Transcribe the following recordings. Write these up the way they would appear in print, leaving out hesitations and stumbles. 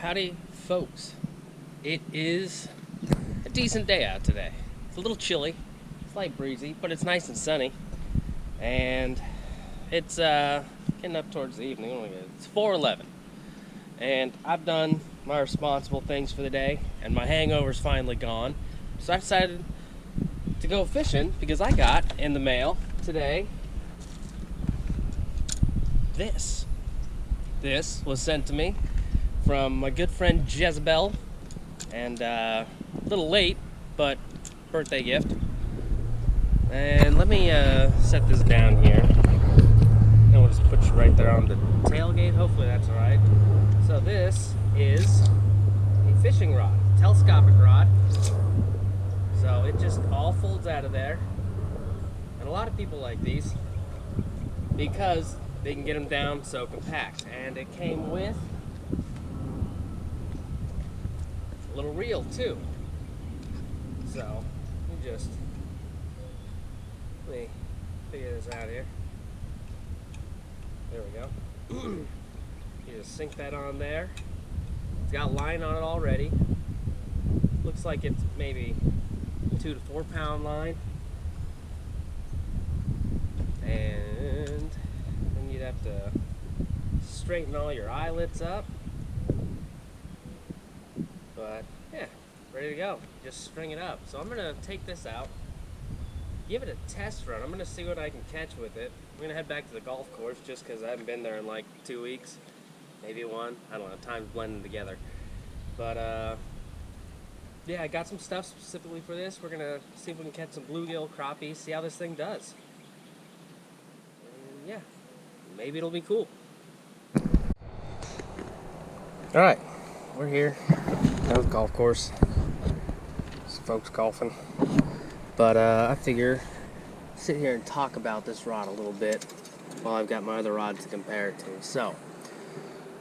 Howdy, folks. It is a decent day out today. It's a little chilly, slight breezy, but it's nice and sunny. And it's getting up towards the evening. It's 4:11, and I've done my responsible things for the day, and my hangover's finally gone. So I decided to go fishing because I got in the mail today this. This was sent to me from my good friend Jezebel, and a little late, but birthday gift. And let me set this down here, and we'll just put you right there on the tailgate. Hopefully that's alright. So this is a fishing rod, telescopic rod. So it just all folds out of there, and a lot of people like these because they can get them down so compact. And it came with a little reel too. So let me figure this out here. There we go. You just sink that on there. It's got line on it already. Looks like it's maybe 2 to 4 pound line. And then you'd have to straighten all your eyelets up. But yeah, ready to go. Just string it up. So I'm gonna take this out, give it a test run. I'm gonna see what I can catch with it. I'm gonna head back to the golf course just because I haven't been there in like 2 weeks, maybe one. I don't know. Time's blending together. But yeah, I got some stuff specifically for this. We're gonna see if we can catch some bluegill, crappies, see how this thing does. And yeah, maybe it'll be cool. All right, we're here at the golf course. Some folks golfing, but I figure sit here and talk about this rod a little bit while I've got my other rod to compare it to. So,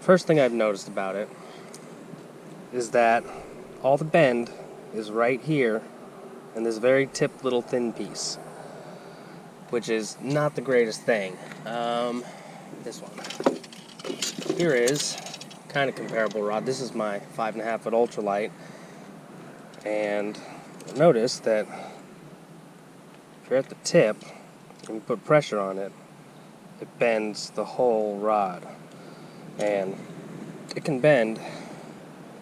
first thing I've noticed about it is that all the bend is right here in this very tipped little thin piece, which is not the greatest thing. This one here is kind of comparable rod. This is my 5.5 foot ultralight, and notice that if you're at the tip and you put pressure on it, it bends the whole rod, and it can bend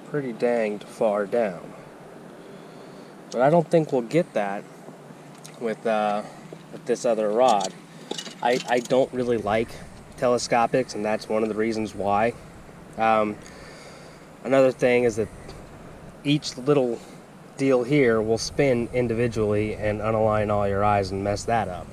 pretty danged far down. But I don't think we'll get that with this other rod. I don't really like telescopics, and that's one of the reasons why. Another thing is that each little deal here will spin individually and unalign all your eyes and mess that up.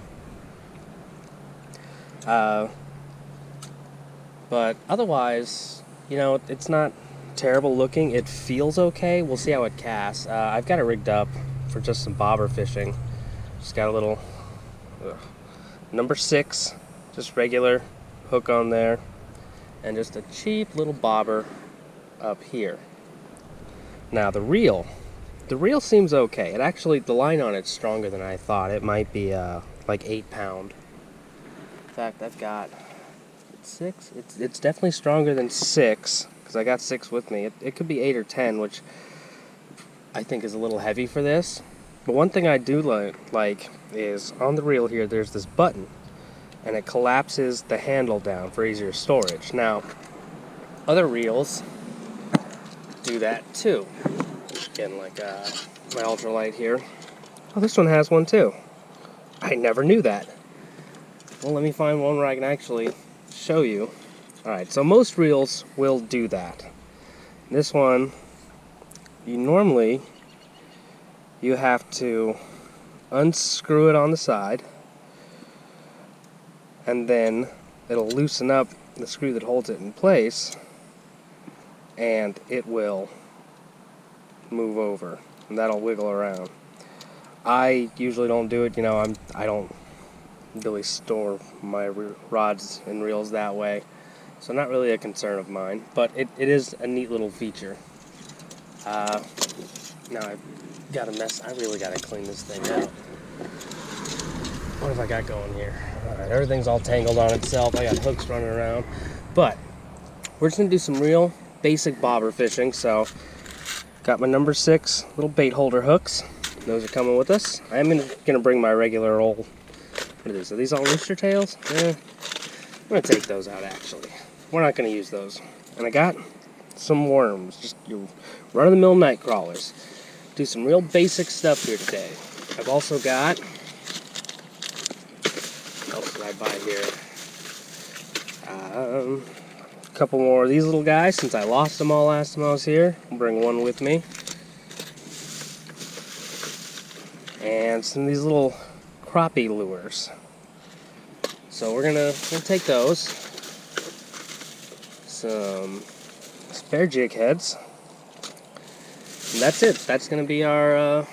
But otherwise, you know, it's not terrible looking. It feels okay. We'll see how it casts. I've got it rigged up for just some bobber fishing. Just got a little number 6, just regular hook on there, and just a cheap little bobber up here. Now the reel seems okay. It actually, the line on it's stronger than I thought. It might be like 8 pound. In fact, I've got 6. It's definitely stronger than 6 because I got 6 with me. It could be 8 or 10, which I think is a little heavy for this. But one thing I do like is on the reel here, there's this button, and it collapses the handle down for easier storage. Now, other reels do that too. Again, like my ultralight here. Oh, this one has one too. I never knew that. Well, let me find one where I can actually show you. Alright, so most reels will do that. This one, you have to unscrew it on the side, and then it'll loosen up the screw that holds it in place, and it will move over, and that'll wiggle around. I usually don't do it, you know, I don't really store my rods and reels that way, so not really a concern of mine, but it is a neat little feature. Now I've got a mess. I really got to clean this thing out. What have I got going here? Alright, everything's all tangled on itself. I got hooks running around. But we're just going to do some reel basic bobber fishing, so got my number 6 little bait holder hooks. Those are coming with us. I am gonna bring my regular old, what are these? Are these all rooster tails? Yeah, I'm gonna take those out actually. We're not gonna use those. And I got some worms, just your run-of-the-mill night crawlers. Do some real basic stuff here today. I've also got, what else did I buy here? A couple more of these little guys since I lost them all last time I was here. I'll bring one with me. And some of these little crappie lures. So we're gonna take those. Some spare jig heads. And that's it. That's gonna be our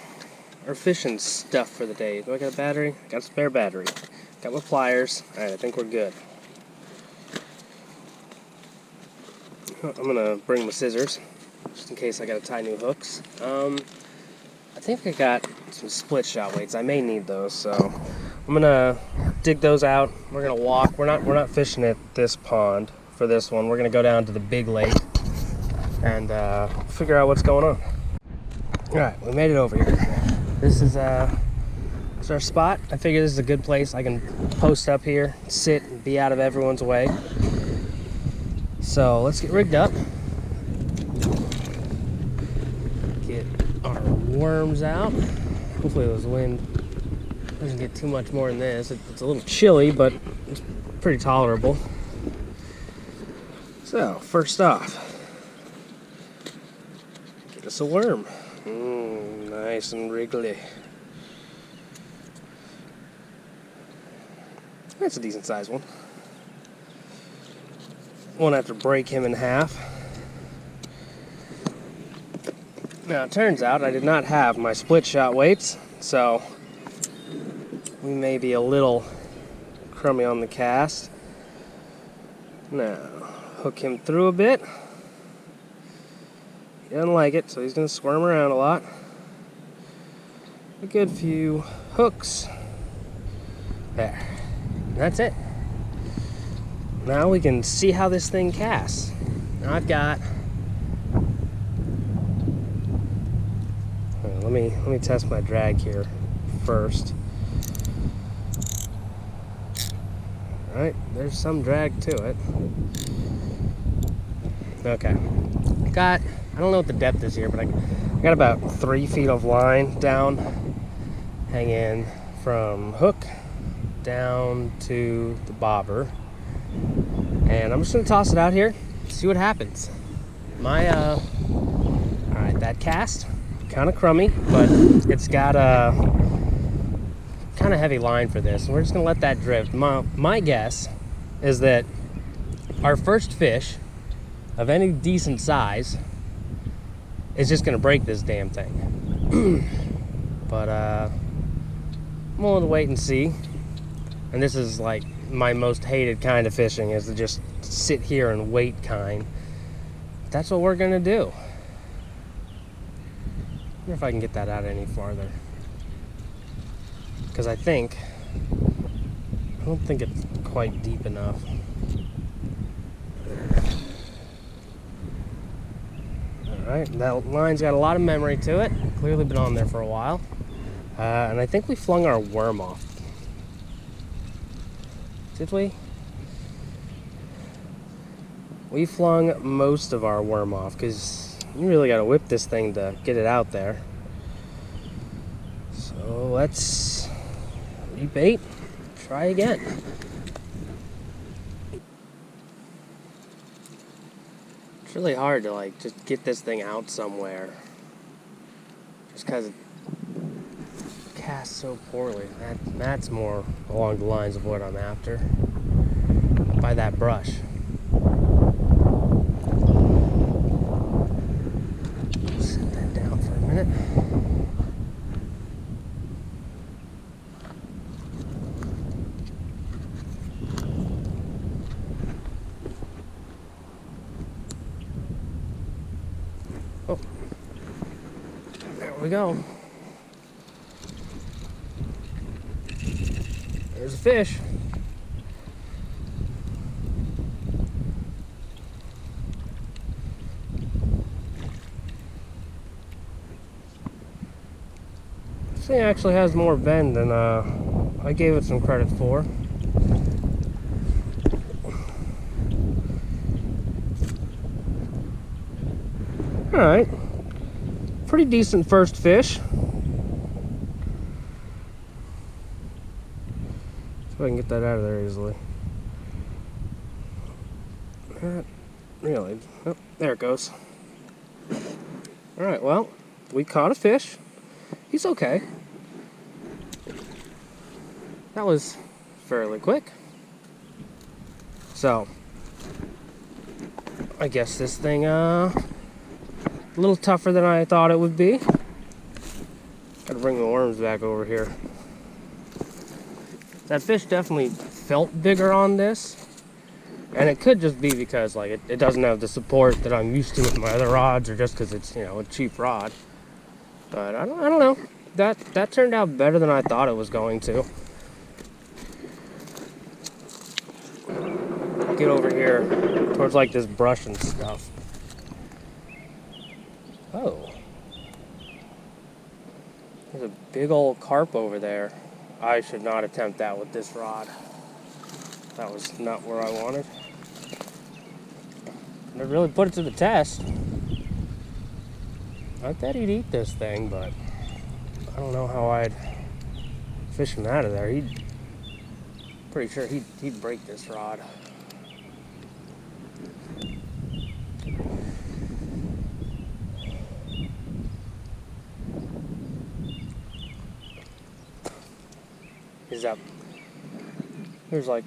fishing stuff for the day. Do I got a battery? Got a spare battery. Got my pliers. Alright, I think we're good. I'm gonna bring my scissors, just in case I gotta tie new hooks. I think I got some split shot weights. I may need those, so I'm gonna dig those out. We're gonna walk. We're not fishing at this pond for this one. We're gonna go down to the big lake and figure out what's going on. All right, we made it over here. This is our spot. I figure this is a good place. I can post up here, sit, and be out of everyone's way. So let's get rigged up. Get our worms out. Hopefully the wind doesn't get too much more than this. It's a little chilly, but it's pretty tolerable. So first off, get us a worm. Nice and wriggly. That's a decent sized one. Won't have to break him in half. Now it turns out I did not have my split shot weights, so we may be a little crummy on the cast. Now, hook him through a bit. He doesn't like it, so he's going to squirm around a lot. A good few hooks. There. And that's it. Now we can see how this thing casts. Now I've got, let me test my drag here first. All right, there's some drag to it. Okay, I don't know what the depth is here, but I got about 3 feet of line down, hanging from hook down to the bobber. And I'm just gonna toss it out here, see what happens. All right, that cast, kind of crummy, but it's got a kind of heavy line for this. We're just gonna let that drift. My guess is that our first fish of any decent size is just gonna break this damn thing. But I'm willing to wait and see. And this is like my most hated kind of fishing, is to just sit here and wait kind. That's what we're gonna do. I wonder if I can get that out any farther. Because I don't think it's quite deep enough. Alright, that line's got a lot of memory to it. Clearly been on there for a while. And I think we flung our worm off. Did we? We flung most of our worm off, because you really got to whip this thing to get it out there. So let's rebait, try again. It's really hard to like just get this thing out somewhere, just because it casts so poorly. That's more along the lines of what I'm after. By that brush. Set that down for a minute. Oh, there we go. There's a fish. thing actually has more bend than I gave it some credit for. Alright. Pretty decent first fish. See if I can get that out of there easily. Not really. Oh, there it goes. Alright, well, we caught a fish. He's okay. That was fairly quick. So, I guess this thing, a little tougher than I thought it would be. Gotta bring the worms back over here. That fish definitely felt bigger on this. And it could just be because like it doesn't have the support that I'm used to with my other rods, or just because it's, you know, a cheap rod. But I don't know. That turned out better than I thought it was going to. Get over here towards like this brush and stuff. Oh. There's a big old carp over there. I should not attempt that with this rod. That was not where I wanted. And it really put it to the test. I bet he'd eat this thing, but I don't know how I'd fish him out of there. Pretty sure he'd break this rod. He's up. There's like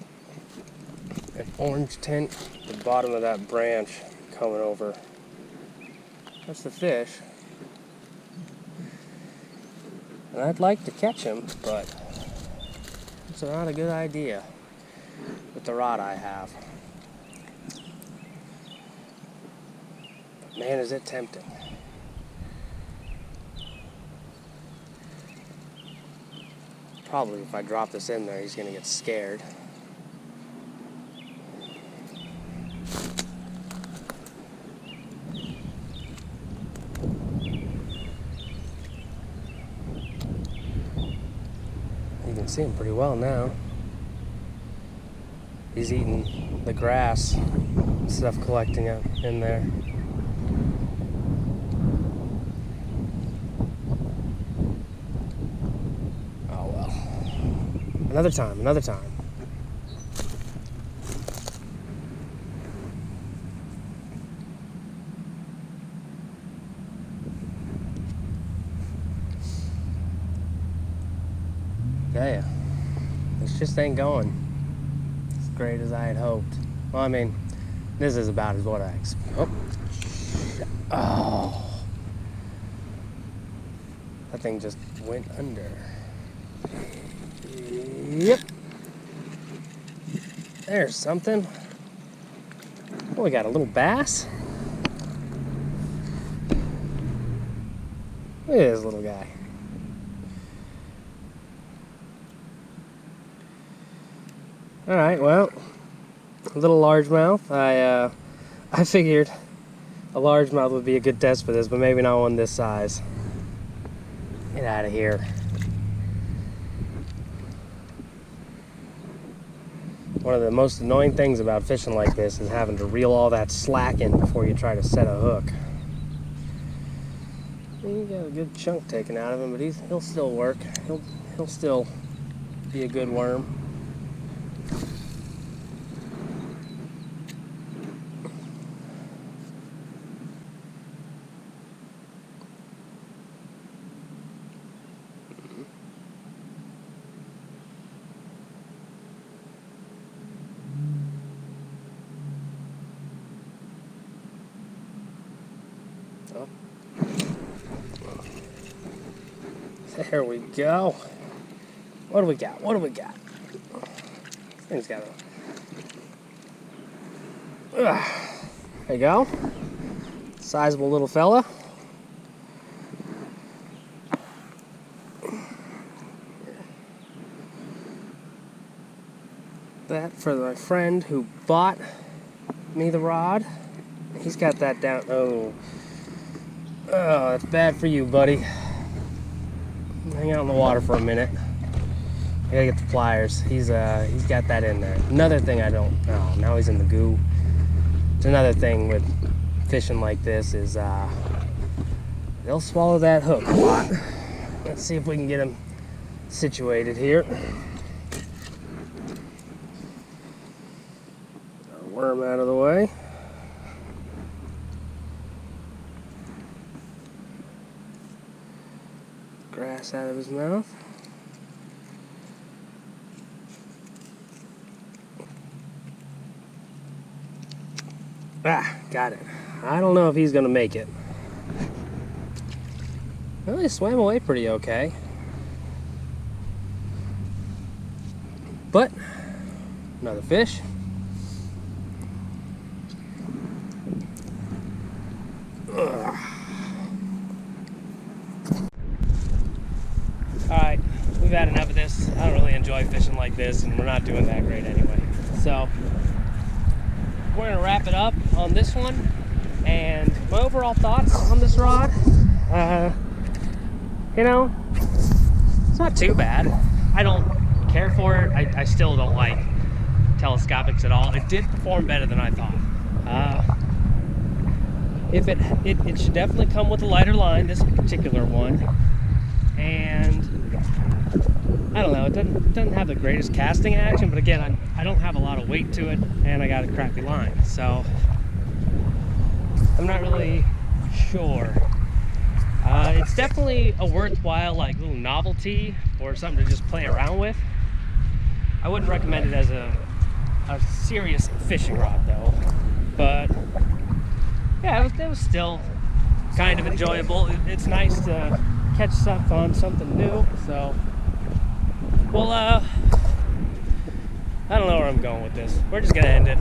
an orange tint at the bottom of that branch coming over. That's the fish. And I'd like to catch him, but it's not a good idea with the rod I have. But man, is it tempting. Probably if I drop this in there, he's gonna get scared. You can see him pretty well now. He's eating the grass, stuff collecting up in there. Oh well. Another time, another time. Yeah, this just ain't going as great as I had hoped. Well, I mean, this is about as what I expected. Oh. That thing just went under. Yep. There's something. Oh, we got a little bass. Look at this little guy. Alright, well, a little largemouth. I figured a largemouth would be a good test for this, but maybe not one this size. Get out of here. One of the most annoying things about fishing like this is having to reel all that slack in before you try to set a hook. You got a good chunk taken out of him, but he'll still work. He'll still be a good worm. Oh. There we go. What do we got? What do we got? This thing's got a... There you go. Sizable little fella. That for my friend who bought me the rod. He's got that down. Oh, that's bad for you, buddy. hang out in the water for a minute. I gotta get the pliers. He's got that in there. Another thing I don't. Oh, now he's in the goo. It's another thing with fishing like this is they'll swallow that hook a lot. Let's see if we can get him situated here. Our worm out of the way. Grass out of his mouth. Ah, got it. I don't know if he's gonna make it. Well, he swam away pretty okay. But, another fish. Ugh. Alright, we've had enough of this. I don't really enjoy fishing like this, and we're not doing that great anyway. So, we're going to wrap it up on this one. And my overall thoughts on this rod, you know, it's not too bad. I don't care for it. I still don't like telescopics at all. It did perform better than I thought. It should definitely come with a lighter line, this particular one. And I don't know, it doesn't have the greatest casting action, but again, I don't have a lot of weight to it, and I got a crappy line, so I'm not really sure. It's definitely a worthwhile like little novelty or something to just play around with. I wouldn't recommend it as a serious fishing rod though, but yeah, it was still kind of enjoyable. It's nice to catch stuff on something new, so well, I don't know where I'm going with this. We're just gonna end it.